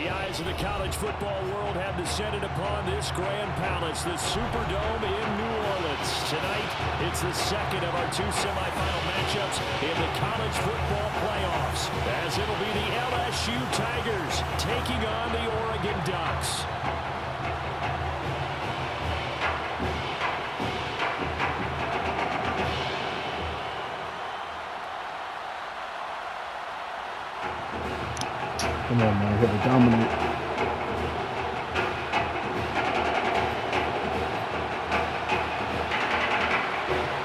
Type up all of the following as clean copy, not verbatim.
The eyes of the college football world have descended upon this grand palace, the Superdome in New Orleans. Tonight, it's the second of our two semifinal matchups in the college football playoffs, as it'll be the LSU Tigers taking on the Oregon Ducks. Come on, man. Hit the dominant.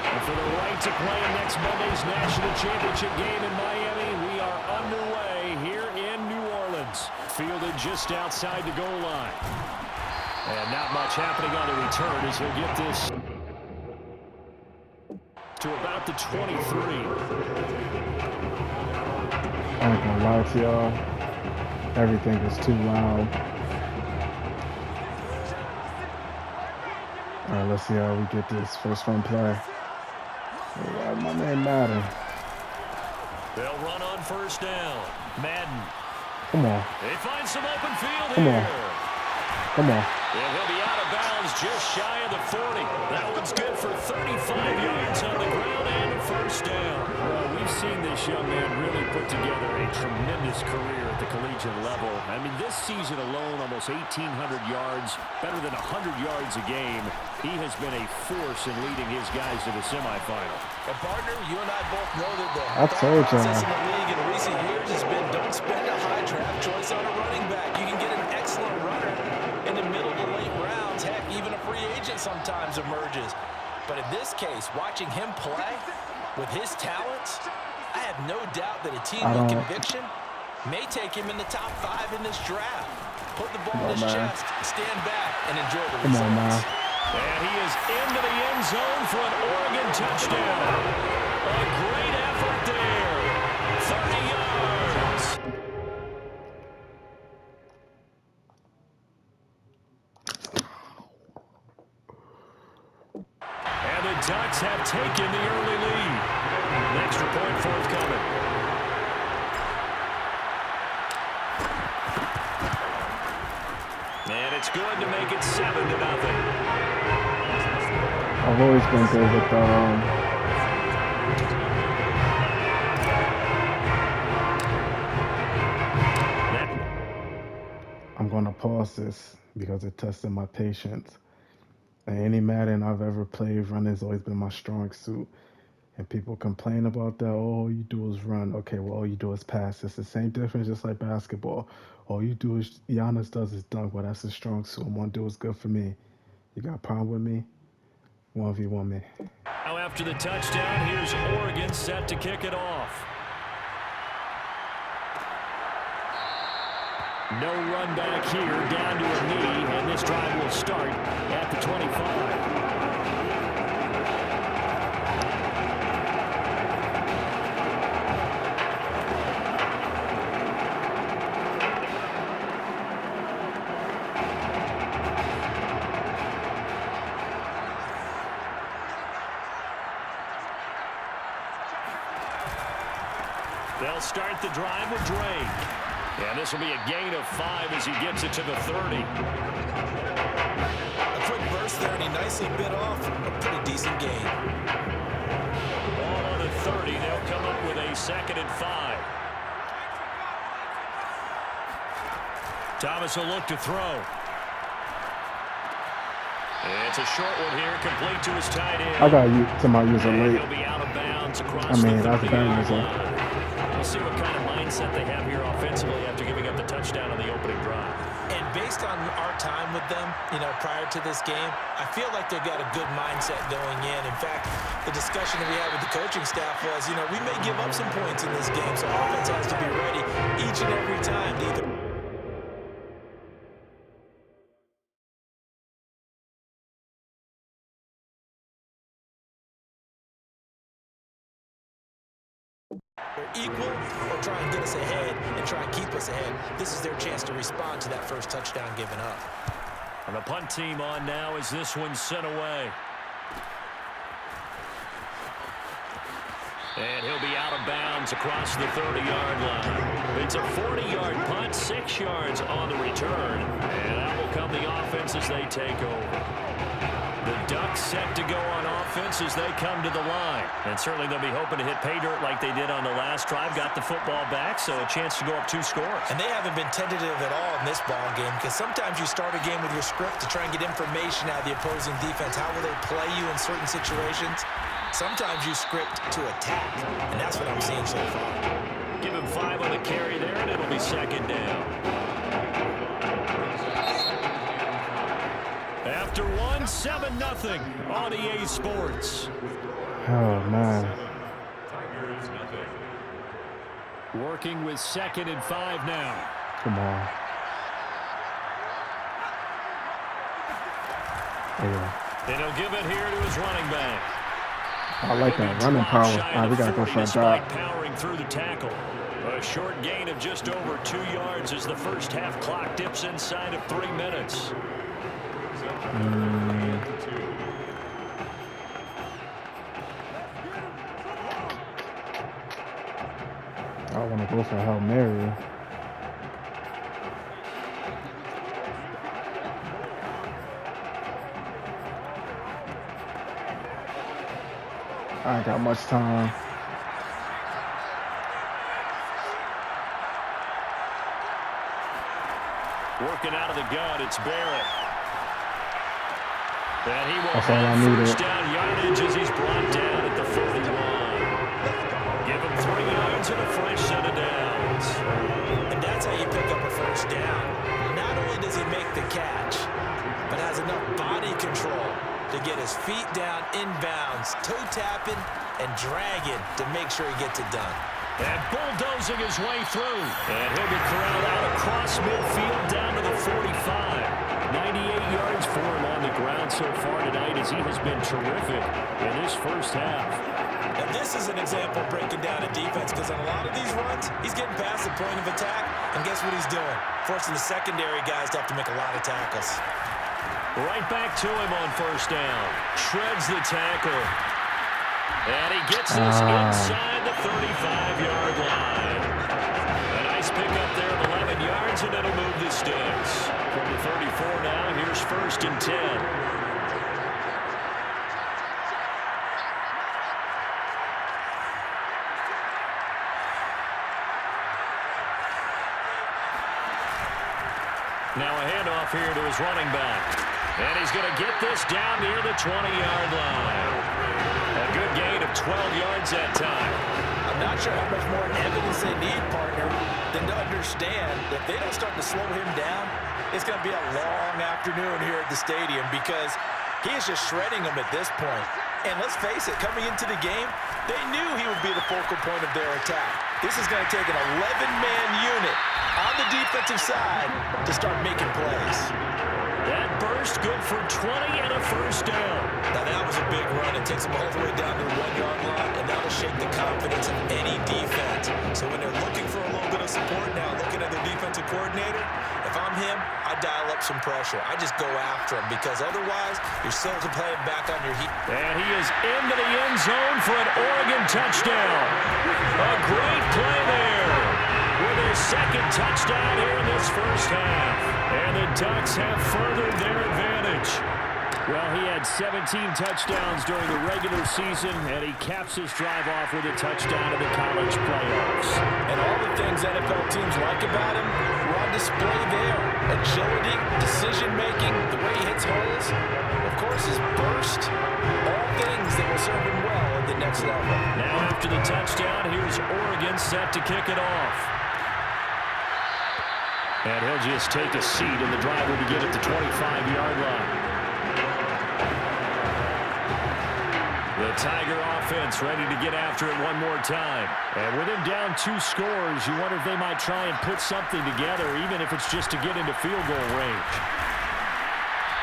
And for the right to play in next Monday's national championship game in Miami, we are underway here in New Orleans. Fielded just outside the goal line. And not much happening on the return as he'll get this to about the 23. I ain't gonna lie to y'all. Everything is too loud. All right, let's see how we get this first run play. All right, my man Madden. They'll run on first down. Madden. Come on. They find some open field Come here. on. Come on. And he'll be out of bounds just shy of the 40. That one's good for 35 yards on the ground and a first down. Well, we've seen this young man really put together a tremendous career at the collegiate level. I mean, this season alone, almost 1,800 yards, better than 100 yards a game. He has been a force in leading his guys to the semifinal. And partner, you and I both know that the process in the league in recent years has been don't spend a high draft choice on a running back. You can get an excellent runner in the middle to late rounds. Heck, even a free agent sometimes emerges. But in this case, watching him play with his talents, I have no doubt that a team with conviction may take him in the top 5 in this draft. Put the ball in his chest, stand back, and enjoy the results. Come on, man. And he is into the end zone for an Oregon touchdown. A great effort there. 30 yards. And the Ducks have taken the early lead. An extra point forthcoming. And it's good to make it 7-0. I've always been good with I'm gonna pause this because it tested my patience. And any Madden I've ever played, running's always been my strong suit. And people complain about that. Oh, all you do is run. Okay, well, all you do is pass. It's the same difference, just like basketball. All you do is Giannis does is dunk. Well, that's his strong suit. One do is good for me. You got a problem with me? 1v1 me. Now after the touchdown, here's Oregon set to kick it off. No run back here, down to a knee, and this drive will start at the 25. They'll start the drive with Drake. And this will be a gain of 5 as he gets it to the 30. A quick burst there, and he nicely bit off a pretty decent gain. Ball on the 30. They'll come up with a 2nd and 5. Thomas will look to throw. It's a short one here, complete to his tight end. I got you somebody using late. He'll be out of bounds across I mean, the that's bad. We'll see what kind of mindset they have here offensively after giving up the touchdown on the opening drive. And based on our time with them, prior to this game, I feel like they've got a good mindset going in. In fact, the discussion that we had with the coaching staff was, we may give up some points in this game, so offense has to be ready each and every time to either equal or try and get us ahead and try and keep us ahead. This is their chance to respond to that first touchdown given up. And the punt team on now as this one's sent away. And he'll be out of bounds across the 30-yard line. It's a 40-yard punt, 6 yards on the return. And that will come the offense as they take over. The Ducks set to go on offense as they come to the line. And certainly they'll be hoping to hit pay dirt like they did on the last drive. Got the football back, so a chance to go up 2 scores. And they haven't been tentative at all in this ball game, because sometimes you start a game with your script to try and get information out of the opposing defense. How will they play you in certain situations? Sometimes you script to attack, and that's what I'm seeing so far. Give him 5 on the carry there, and it'll be 2nd down. After 1, 7-0 on EA Sports. Oh, man. Working with 2nd and 5 now. Come on. Yeah. And he'll give it here to his running back. I like that running power. All right, we got to go for a drop. Powering through the tackle. A short gain of just over 2 yards as the first half clock dips inside of 3 minutes. I want to go for Hail Mary. I ain't got much time. Working out of the gun, it's Barrett. And he will That's all I have needed. first down yardage as he's brought down at the 41. Give him 3 yards and a fresh set of downs. And that's how you pick up a first down. Not only does he make the catch, but has enough body control to get his feet down inbounds, toe tapping and dragging to make sure he gets it done. And bulldozing his way through. And he'll be corralled out across midfield down to the 45. 98 yards for him on the ground so far tonight as he has been terrific in his first half. And this is an example of breaking down a defense, because on a lot of these runs, he's getting past the point of attack, and guess what he's doing? Forcing the secondary guys to have to make a lot of tackles. Right back to him on first down. Shreds the tackle. And he gets this inside the 35-yard line. A nice pickup there of 11 yards, and it'll move the sticks. From the 34 now, here's 1st and 10. Now a handoff here to his running back. And he's going to get this down near the 20-yard line. A good gain of 12 yards that time. I'm not sure how much more evidence they need, partner, than to understand that if they don't start to slow him down, it's going to be a long afternoon here at the stadium, because he is just shredding them at this point. And let's face it, coming into the game, they knew he would be the focal point of their attack. This is going to take an 11-man unit on the defensive side to start making plays. That burst good for 20 and a first down. Now that was a big run. It takes them all the way down to the 1-yard line, and that'll shake the confidence of any defense. So when they're looking for a little bit of support now, looking at their defensive coordinator, if I'm him, I dial up some pressure. I just go after him, because otherwise you're still playing back on your heat. And he is into the end zone for an Oregon touchdown. A great play there with his 2nd touchdown here in this first half. And the Ducks have furthered their advantage. Well, he had 17 touchdowns during the regular season, and he caps his drive off with a touchdown in the college playoffs. And all the things NFL teams like about him were on display there. Agility, decision-making, the way he hits holes, of course his burst, all things that will serve him well at the next level. Now after the touchdown, here's Oregon set to kick it off. And he'll just take a seat, and the drive will begin at the 25-yard line. The Tiger offense ready to get after it one more time. And with him down 2 scores, you wonder if they might try and put something together, even if it's just to get into field goal range.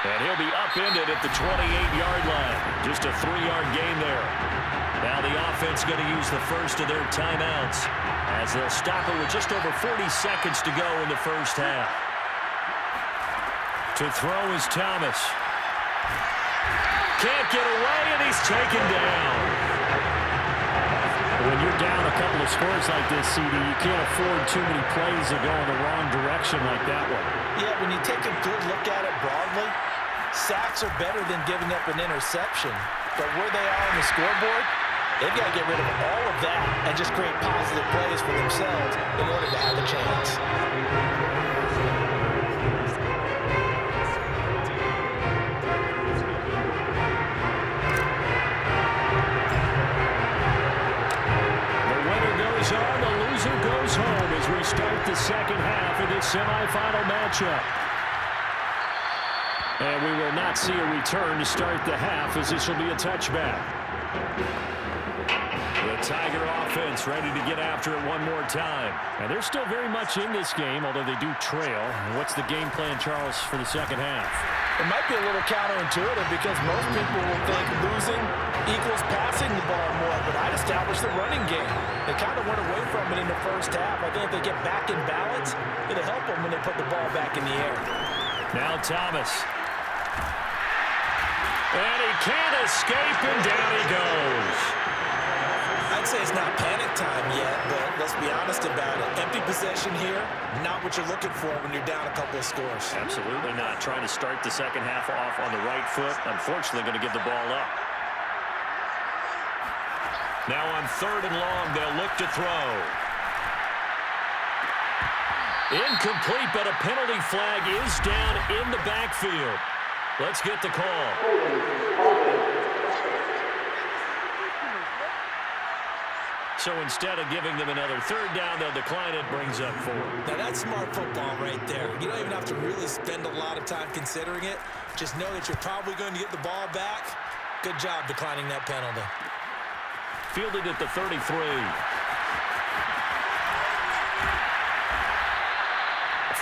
And he'll be upended at the 28-yard line. Just a 3-yard gain there. Now the offense going to use the first of their timeouts, as they'll stop it with just over 40 seconds to go in the first half. To throw is Thomas. Can't get away, and he's taken down. When you're down a couple of scores like this, CD, you can't afford too many plays that go in the wrong direction like that one. Yeah, when you take a good look at it broadly, sacks are better than giving up an interception. But where they are on the scoreboard, they've got to get rid of all of that and just create positive plays for themselves in order to have a chance. The winner goes on, the loser goes home as we start the second half of this semifinal matchup. And we will not see a return to start the half as this will be a touchback. The Tiger offense ready to get after it one more time. And they're still very much in this game, although they do trail. What's the game plan, Charles, for the second half? It might be a little counterintuitive because most people will think losing equals passing the ball more, but I'd establish the running game. They kind of went away from it in the first half. I think if they get back in balance, it'll help them when they put the ball back in the air. Now Thomas. And he can't escape, and down he goes. I'd say it's not panic time yet, but let's be honest about it. Empty possession here, not what you're looking for when you're down a couple of scores. Absolutely not. Trying to start the second half off on the right foot. Unfortunately, going to give the ball up. Now on 3rd and long, they'll look to throw. Incomplete, but a penalty flag is down in the backfield. Let's get the call. So instead of giving them another 3rd down, they'll decline it, brings up 4. Now that's smart football right there. You don't even have to really spend a lot of time considering it. Just know that you're probably going to get the ball back. Good job declining that penalty. Fielded at the 33.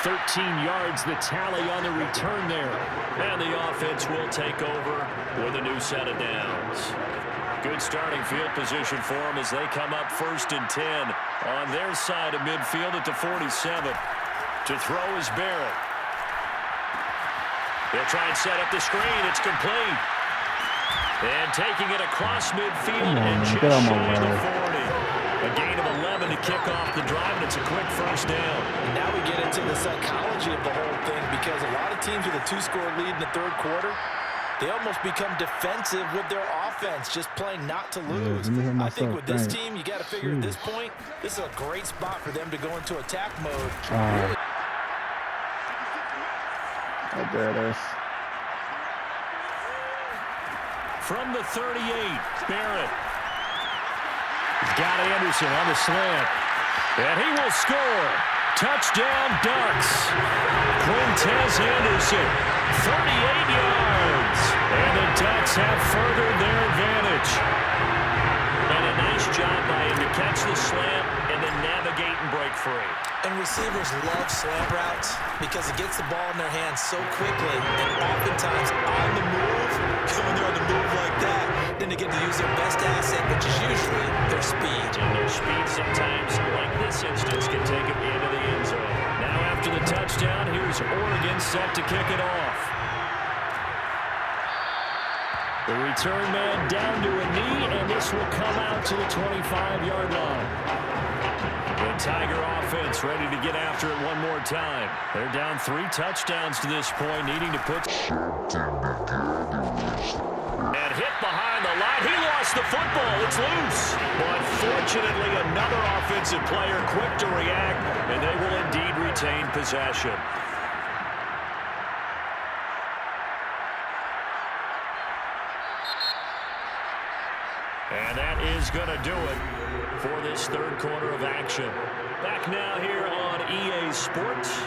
13 yards, the tally on the return there. And the offense will take over with a new set of downs. Good starting field position for them as they come up 1st and 10 on their side of midfield at the 47. To throw is Barrett. They'll try and set up the screen. It's complete. And taking it across midfield and just shy of the 40. A gain of 11 to kick off the drive, and it's a quick 1st down. And now we get into the psychology of the whole thing because a lot of teams with a 2-score lead in the 3rd quarter, they almost become defensive with their offense, just playing not to lose. I think with this team, you got to figure at this point, this is a great spot for them to go into attack mode. There it is. From the 38, Barrett. He's got Anderson on the slant. And he will score. Touchdown, Ducks. Quintez Anderson, 38 yards. And the Ducks have furthered their advantage. And a nice job by him to catch the slant and then navigate and break free. And receivers love slant routes because it gets the ball in their hands so quickly and oftentimes on the move. When they're on the move like that, then they get to use their best asset, which is usually their speed. And their speed sometimes, like this instance, can take it into the end zone. Now after the touchdown, here's Oregon set to kick it off. The return man down to a knee, and this will come out to the 25-yard line. The Tiger offense ready to get after it one more time. They're down 3 touchdowns to this point, needing to put... And hit behind the line. He lost the football. It's loose. But fortunately, another offensive player quick to react, and they will indeed retain possession. And that is going to do it for this 3rd quarter of action. Back now here on EA Sports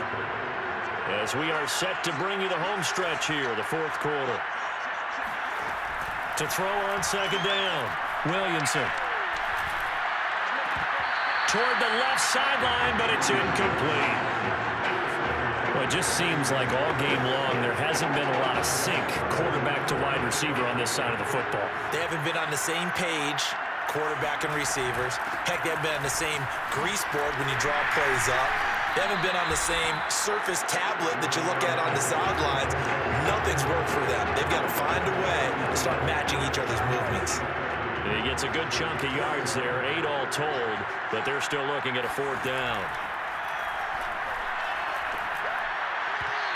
as we are set to bring you the home stretch here, the 4th quarter. To throw on 2nd down, Williamson. Toward the left sideline, but it's incomplete. Well, it just seems like all game long there hasn't been a lot of sync quarterback to wide receiver on this side of the football. They haven't been on the same page, quarterback and receivers. Heck, they haven't been on the same grease board when you draw plays up. They haven't been on the same surface tablet that you look at on the sidelines. Nothing's worked for them. They've got to find a way to start matching each other's movements. He gets a good chunk of yards there, 8 all told, but they're still looking at a 4th down.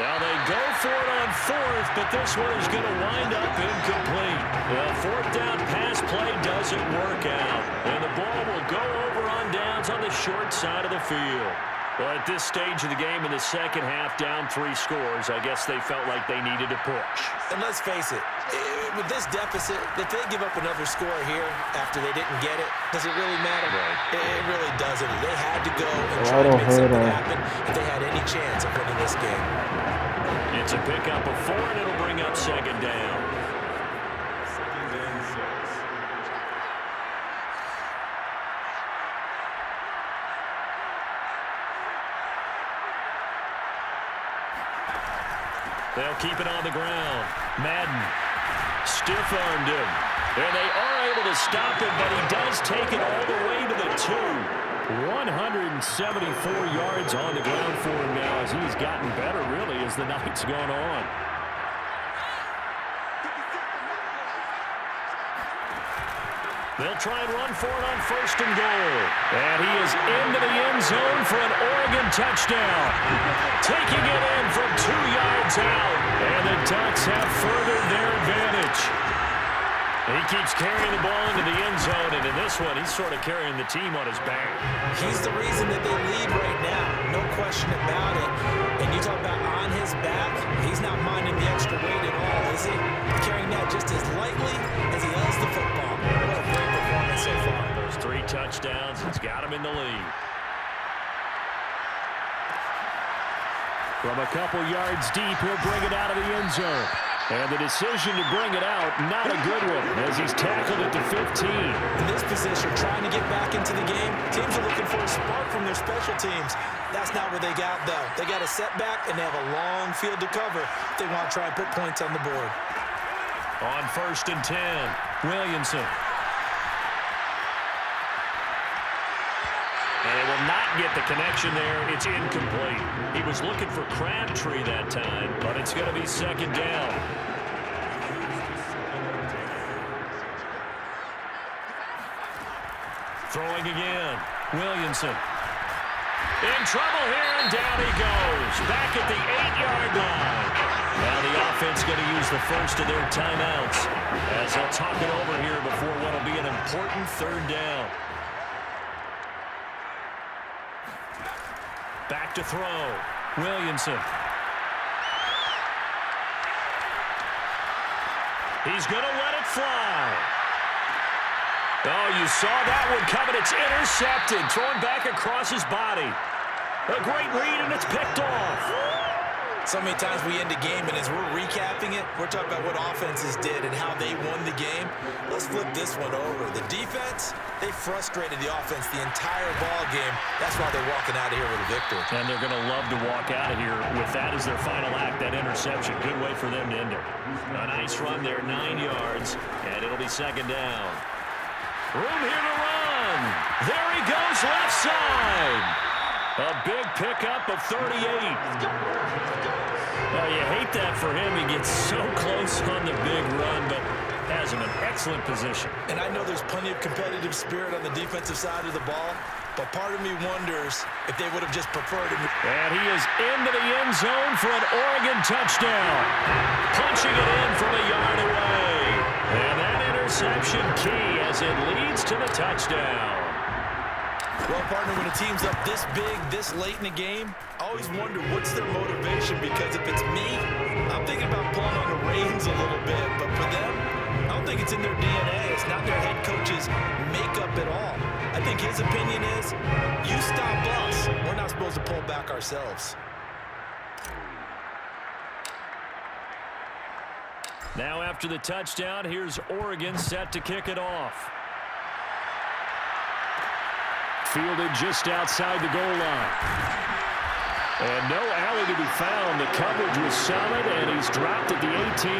Now they go for it on 4th, but this one is going to wind up incomplete. The 4th down pass play doesn't work out, and the ball will go over on downs on the short side of the field. Well, at this stage of the game in the second half, down 3 scores, I guess they felt like they needed to push. And let's face it, with this deficit, if they give up another score here after they didn't get it, does it really matter? Right. It really doesn't. They had to go and try to make something happen if they had any chance of winning this game. It's a pickup of 4, and it'll bring up 2nd down. They'll keep it on the ground. Madden stiff-armed him. And they are able to stop him, but he does take it all the way to the 2. 174 yards on the ground for him now as he's gotten better, really, as the night's gone on. They'll try and run for it on 1st and goal. And he is into the end zone for an Oregon touchdown. Taking it in from 2 yards out. And the Ducks have furthered their advantage. He keeps carrying the ball into the end zone, and in this one, he's sort of carrying the team on his back. He's the reason that they lead right now. No question about it. And you talk about on his back, he's not minding the extra weight at all, is he? Carrying that just as lightly as he does the football. What a great performance so far. Those 3 touchdowns, it's got him in the lead. From a couple yards deep, he'll bring it out of the end zone. And the decision to bring it out, not a good one, as he's tackled at the 15. In this position, trying to get back into the game, teams are looking for a spark from their special teams. That's not what they got, though. They got a setback, and they have a long field to cover if they want to try and put points on the board. On 1st and 10, Williamson. And they will not get the connection there. It's incomplete. He was looking for Crabtree that time, but it's going to be 2nd down. Throwing again. Williamson. In trouble here, and down he goes. Back at the 8-yard line. Now the offense going to use the first of their timeouts as they'll talk it over here before what will be an important 3rd down. Back to throw. Williamson. He's going to let it fly. Oh, you saw that one coming. It's intercepted. Thrown back across his body. A great read, and it's picked off. So many times we end a game, and as we're recapping it, we're talking about what offenses did and how they won the game. Let's flip this one over. The defense, they frustrated the offense the entire ball game. That's why they're walking out of here with a victory. And they're going to love to walk out of here with that as their final act, that interception. Good way for them to end it. A nice run there, 9 yards, and it'll be 2nd down. Room here to run. There he goes, left side. A big pickup of 38. Well, you hate that for him. He gets so close on the big run, but has him in excellent position. And I know there's plenty of competitive spirit on the defensive side of the ball, but part of me wonders if they would have just preferred him. And he is into the end zone for an Oregon touchdown. Punching it in from a yard away. And that interception key as it leads to the touchdown. Well, partner, when a team's up this big, this late in the game, I always wonder what's their motivation, because if it's me, I'm thinking about pulling on the reins a little bit, but for them, I don't think it's in their DNA. It's not their head coach's makeup at all. I think his opinion is, you stop us, we're not supposed to pull back ourselves. Now after the touchdown, here's Oregon set to kick it off. Fielded just outside the goal line. And no alley to be found. The coverage was solid, and he's dropped at the 18.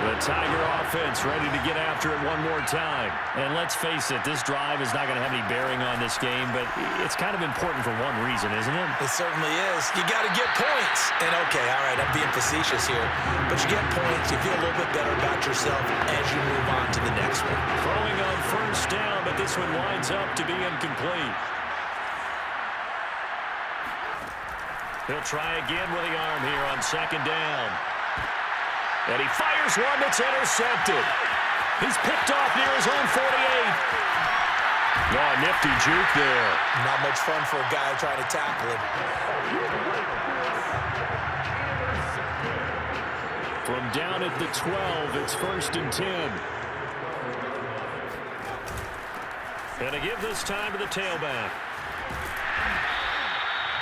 The The Tiger offense ready to get after it one more time. And let's face it, this drive is not going to have any bearing on this game, but it's kind of important for one reason, isn't it? It certainly is. You got to get points. And, okay, all right, I'm being facetious here, but you get points, you feel a little bit better about yourself as you move on to the next one. Throwing on first down, but this one winds up to be incomplete. He'll try again with the arm here on second down. And he fires one that's intercepted. He's picked off near his own 48. Oh, nifty juke there. Not much fun for a guy trying to tackle him. From down at the 12, it's 1st and 10. And to give this time to the tailback.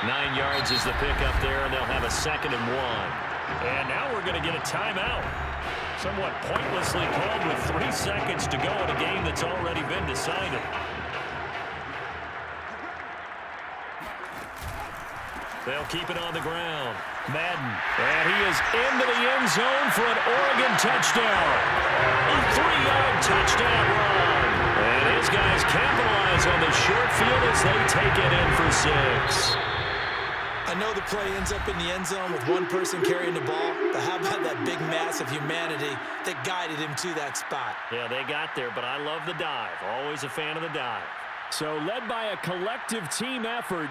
9 yards is the pickup there, and they'll have a 2nd and 1. And now we're going to get a timeout. Somewhat pointlessly called with 3 seconds to go in a game that's already been decided. They'll keep it on the ground. Madden. And he is into the end zone for an Oregon touchdown. A 3-yard touchdown run. And his guys capitalize on the short field as they take it in for 6. I know the play ends up in the end zone with one person carrying the ball, but how about that big mass of humanity that guided him to that spot? Yeah, they got there, but I love the dive. Always a fan of the dive. So led by a collective team effort.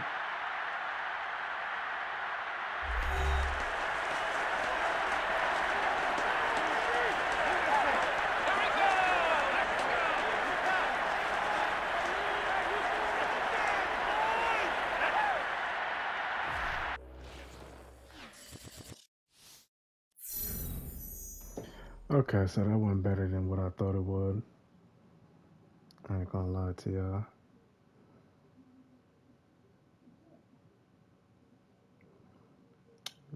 Okay, so that went better than what I thought it would. I ain't gonna lie to y'all.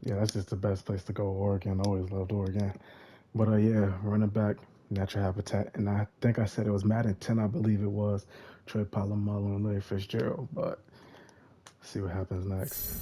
Yeah, that's just the best place to go, Oregon. I always loved Oregon. But yeah, running back, natural habitat. And I think I said it was Madden 10, I believe it was. Troy Polamalu and Larry Fitzgerald. But see what happens next.